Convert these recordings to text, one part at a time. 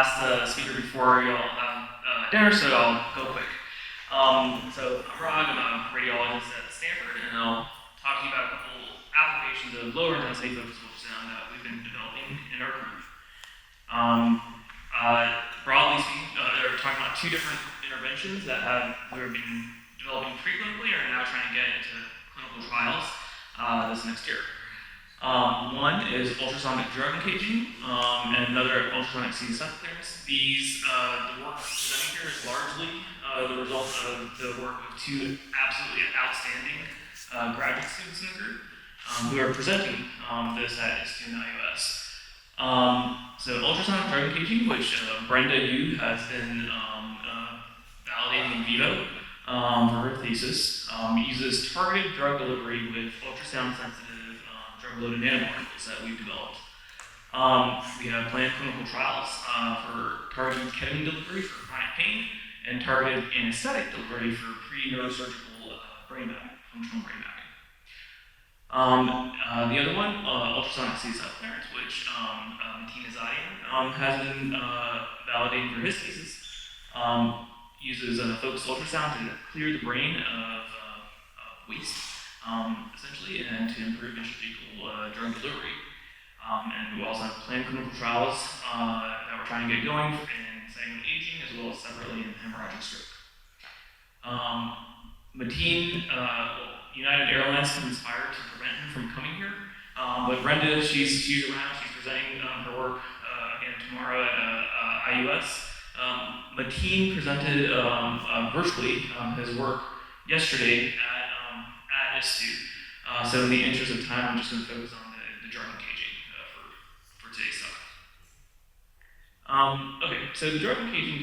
last speaker before you'll have dinner, so I'll go quick. So I'm Raag, I'm a radiologist at Stanford, and I'll talk to you about a couple applications of lower intensity focused ultrasound that we've been developing in our group. Broadly speaking, we're talking about two different interventions that we've been developing preclinically and are now trying to get into clinical trials this next year. One is ultrasonic drug encaging, and another ultrasonic CSF clearance. The work presented here is largely the result of the work of two absolutely outstanding graduate students in the group who are presenting this at ISTU and IUS. So ultrasonic drug encaging, which Brenda Yu has been validating in vivo for her thesis, uses targeted drug delivery with ultrasound-sensitive drug-loaded nanoparticles that we've developed. We have planned clinical trials for targeted ketamine delivery for chronic pain and targeted anesthetic delivery for pre-neurosurgical brain mapping, functional brain mapping. The other one, ultrasonic CSF clearance, which Mateen Azadian has been validating for his thesis, uses focused ultrasound to clear the brain of waste, essentially, and to improve intrathecal drug delivery. And we also have planned clinical trials that we're trying to get going in sanguine aging, as well as separately in hemorrhagic stroke. Mateen, United Airlines conspired to prevent him from coming here, but Brenda, she's around, she's presenting her work again tomorrow at IUS. Mateen presented virtually his work yesterday at ISTU. So in the interest of time, I'm just going to focus on the drug encaging for today's talk. Okay, so the drug encaging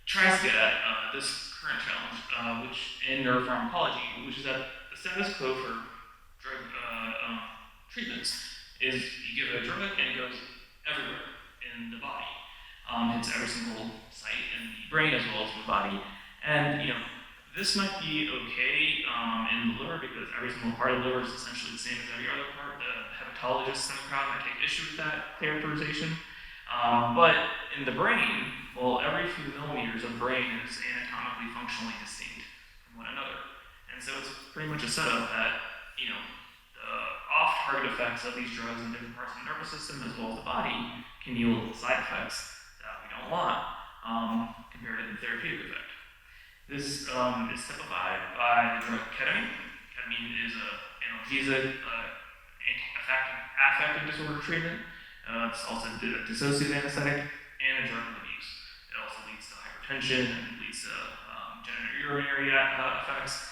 tries to get at this current challenge, which in neuropharmacology, which is that the status quo for drug treatments is you give a drug and it goes everywhere in the body. Hits every single site in the brain as well as the body. And this might be okay in the liver because every single part of the liver is essentially the same as every other part. The hepatologists in the crowd might take issue with that characterization. But in the brain, well, every few millimeters of brain is anatomically functionally distinct from one another. And so it's pretty much a setup that, the off-target effects of these drugs in different parts of the nervous system as well as the body can yield side effects that we don't want compared to the therapeutic effect. This is typified by the drug ketamine. Ketamine is an analgesic, affective disorder treatment. It's also a dissociative anesthetic and a drug of abuse. It also leads to hypertension and leads to genitourinary effects.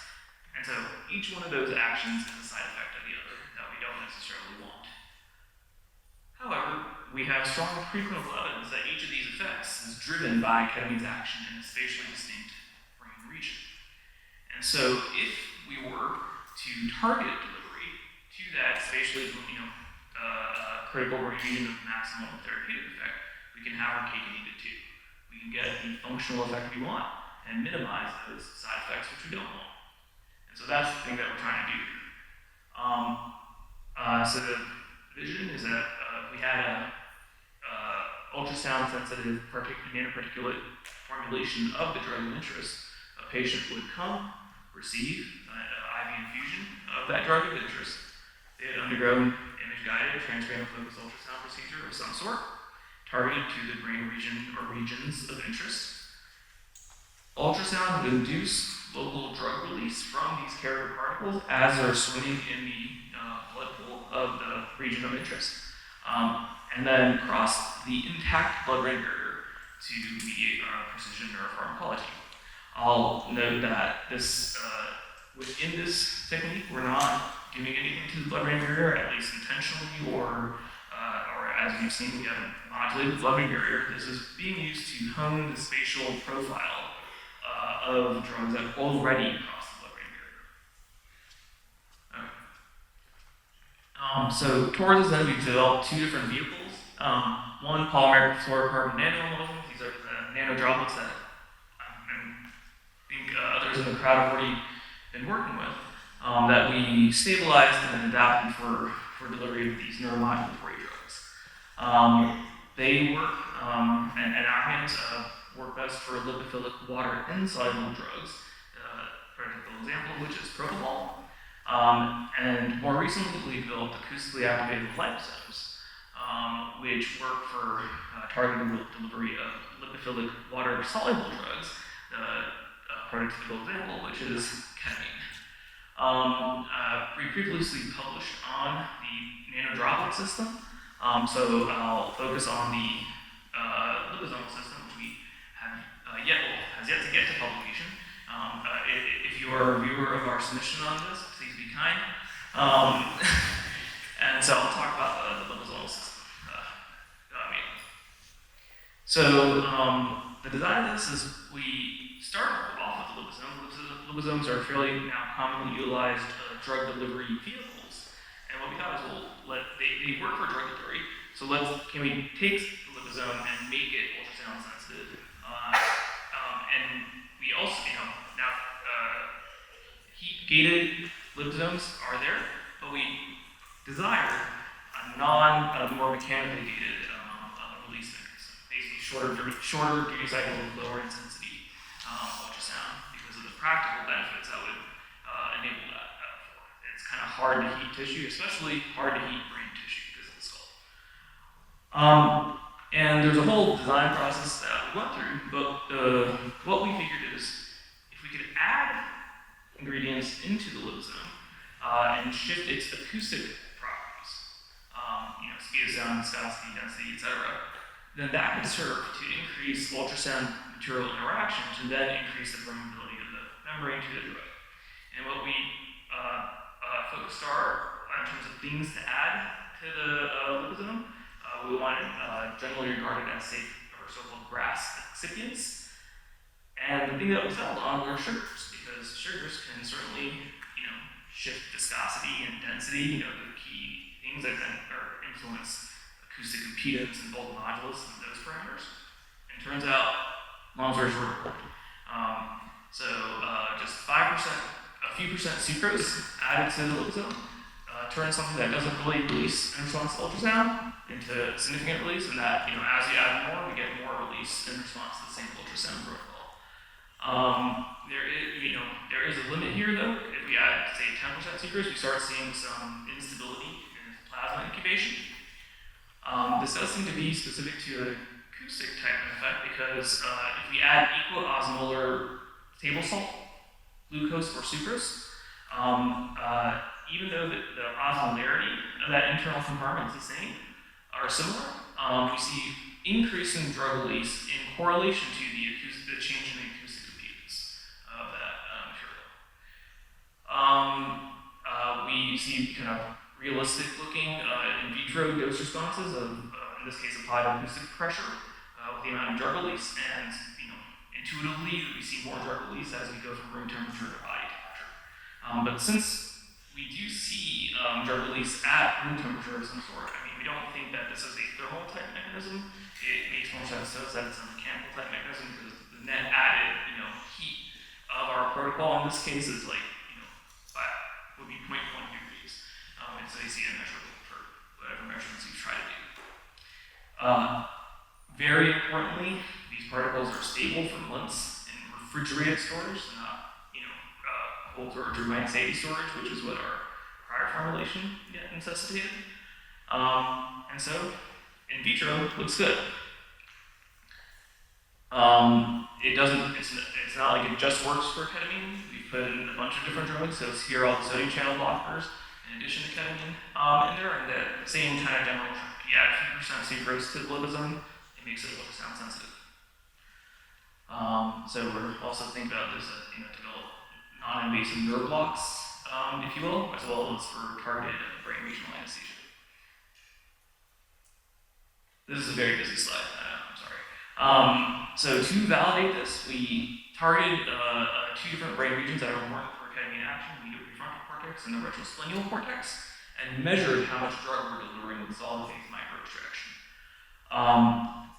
And so each one of those actions is a side effect of the other that we don't necessarily want. However, we have strong preclinical evidence that each of these effects is driven by ketamine's action in a spatially distinct brain region. And so if we were to target delivery to that spatially critical region of maximum therapeutic effect, we can have our cake and eat it too. We can get the functional effect we want and minimize those side effects which we don't want. And so that's the thing that we're trying to do here. So the vision is that we had a ultrasound-sensitive nanoparticulate formulation of the drug of interest. A patient would come, receive an IV infusion of that drug of interest. They had undergone image-guided transcranial focused ultrasound procedure of some sort, targeted to the brain region or regions of interest. Ultrasound would induce local drug release from these carrier particles as they're swimming in the blood pool of the region of interest, and then cross the intact blood-brain barrier to mediate precision neuropharmacology. I'll note that within this technique, we're not giving anything to the blood-brain barrier, at least intentionally, or as we've seen, we haven't modulated the blood-brain barrier. This is being used to hone the spatial profile of drugs that already cross the blood-brain barrier. Okay. So towards this end, we've developed two different vehicles. One, polymeric fluorocarbon nanoemulsions. These are the nano droplets that I think others in the crowd have already been working with, that we stabilized and adapted for delivery of these neuromodulatory drugs. They work and acronyms work best for lipophilic water insoluble drugs. Practical example, which is propofol. And more recently, we developed acoustically activated liposomes, which work for targeted delivery of lipophilic water-soluble drugs. Prototypical example, which is ketamine. We previously published on the nanodroplet system, so I'll focus on the liposomal system, which we have has yet to get to publication. If you are a viewer of our submission on this, please be kind. And so I'll talk about the liposomal system. So the design of this is we start off with the liposome. Liposomes are fairly now commonly utilized drug delivery vehicles. And what we thought is, they work for drug delivery. So can we take the liposome and make it ultrasound sensitive? And we also, now heat-gated liposomes are there, but we desire a more mechanically gated release mechanism. Basically, shorter duty cycles with lower intensity ultrasound because of the practical benefits that would enable that. It's kind of hard to heat tissue, especially hard to heat brain tissue because of the skull. And there's a whole design process that we went through, but what we figured is if we could add ingredients into the liposome and shift its acoustic properties, speed of sound, viscosity, density, etc., then that could serve to increase ultrasound material interaction to then increase the permeability of the membrane to the drug. And what we focused in terms of things to add to the liposome, we wanted generally regarded as safe or so-called GRAS excipients. And the thing that we settled on were sugars, because sugars can certainly, shift viscosity and density, the key things that influence acoustic impedance and voltage modulus and those parameters. And it turns out, long story short, just 5%, a few percent sucrose added to the liposome turns something that doesn't really release in response to ultrasound into significant release, and that, as you add more, we get more release in response to the same ultrasound protocol. There is a limit here, though. If we add, say, 10% sucrose, we start seeing some instability in plasma incubation. This does seem to be specific to an acoustic type of effect because if we add equal-osmolar table salt, glucose, or sucrose, even though the osmolarity of that internal compartment is the same, are similar, we see increasing drug release in correlation to the change in the acoustic impedance of that material. We see kind of realistic looking in vitro dose responses of, in this case, applied acoustic pressure with the amount of drug release, and intuitively we see more drug release as we go from room temperature to body temperature. But since we do see drug release at room temperature of some sort, we don't think that this is a thermal type mechanism. It makes more sense to us that it's a mechanical type mechanism because the net added heat of our protocol in this case is would be 0.1 degrees. It's AC immeasurable for whatever measurements you try to do. Very importantly, these particles are stable for months in refrigerated storage, so not cold storage or -80 storage, which is what our prior formulation necessitated. And so, in vitro looks good. It's not like it just works for ketamine. We put in a bunch of different drugs, so here are all the sodium channel blockers in addition to ketamine in there, and the same kind of general trend. If you add a few percent sucrose to the liposome, it makes it ultrasound sensitive. So we're also thinking about this to develop non-invasive nerve blocks, if you will, as well as for targeted brain regional anesthesia. This is a very busy slide, I'm sorry. So to validate this, we targeted 2 different brain regions that are important for ketamine action, the prefrontal cortex and the retrosplenial cortex, and measured how much drug we're delivering with solid phase microextraction.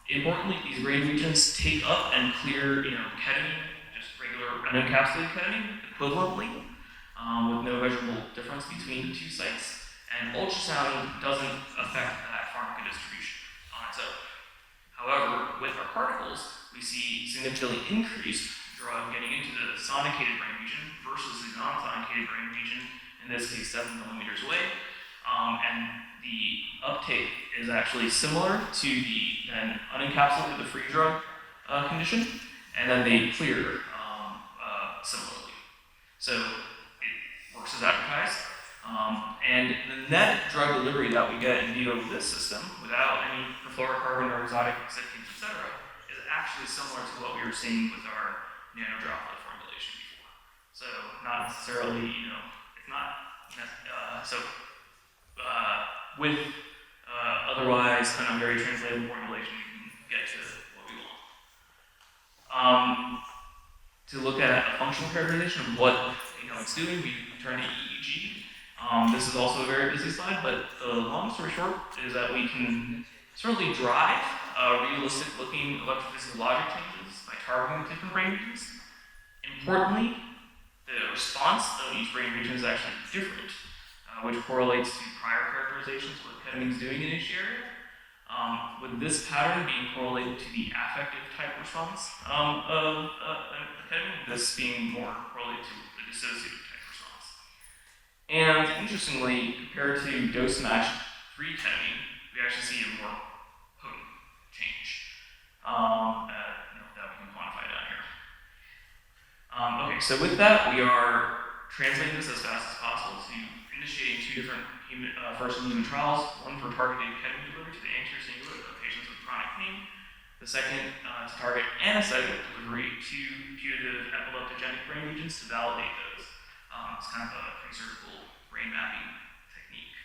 Importantly, these brain regions take up and clear ketamine, just regular unencapsulated ketamine, equivalently, with no measurable difference between the 2 sites, and ultrasound doesn't affect that pharmacodistribution on its own. However, with our particles, we see significantly increased drug getting into the sonicated brain region versus the non-sonicated brain region, in this case 7 millimeters away. And the uptake is actually similar to the then unencapsulated, the free drug condition, and then they clear similarly. So it works as advertised. And the net drug delivery that we get in vivo with this system, without any perfluorocarbon or exotic excipients, etc., is actually similar to what we were seeing with our nanodroplet formulation before. So not necessarily, it's not with otherwise kind of very translatable formulation, we can get to what we want. To look at a functional characterization of what it's doing, we turn to EEG. This is also a very busy slide, but the long story short is that we can certainly drive realistic-looking electrophysiologic changes by targeting different brain regions. Importantly, the response of each brain region is actually different, which correlates to prior characterizations of what ketamine is doing in each area. With this pattern being correlated to the affective type response of ketamine, this being more correlated to the dissociative type response. And interestingly, compared to dose-matched free ketamine, we actually see a more potent change that we can quantify down here. Okay, so with that, we are translating this as fast as possible to initiating 2 different first-in-human trials, one for targeted ketamine delivery to the anterior cingulate of patients with chronic pain, the second to target anesthetic delivery to putative epileptogenic brain regions to validate those. It's kind of a pre-surgical brain mapping technique.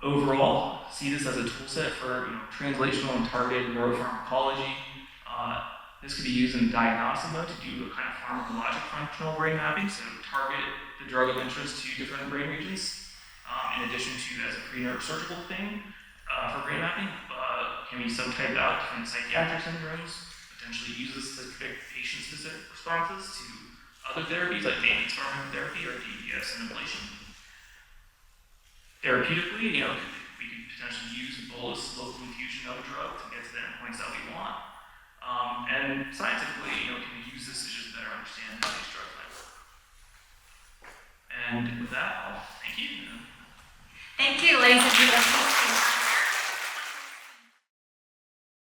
Overall, see this as a tool set for translational and targeted neuropharmacology. This could be used in diagnostic mode to do a kind of pharmacologic functional brain mapping, so target the drug of interest to different brain regions, in addition to as a pre-neurosurgical thing for brain mapping. Can be subtyped out different psychiatric syndromes, potentially use this to predict patient-specific responses to other therapies like maintenance pharmacotherapy or DBS and ablation. Therapeutically, we could potentially use bolus local infusion of a drug to get to the endpoints that we want. And scientifically, can we use this to just better understand how these drugs might work? And with that, I'll thank you. Thank you, ladies and gentlemen.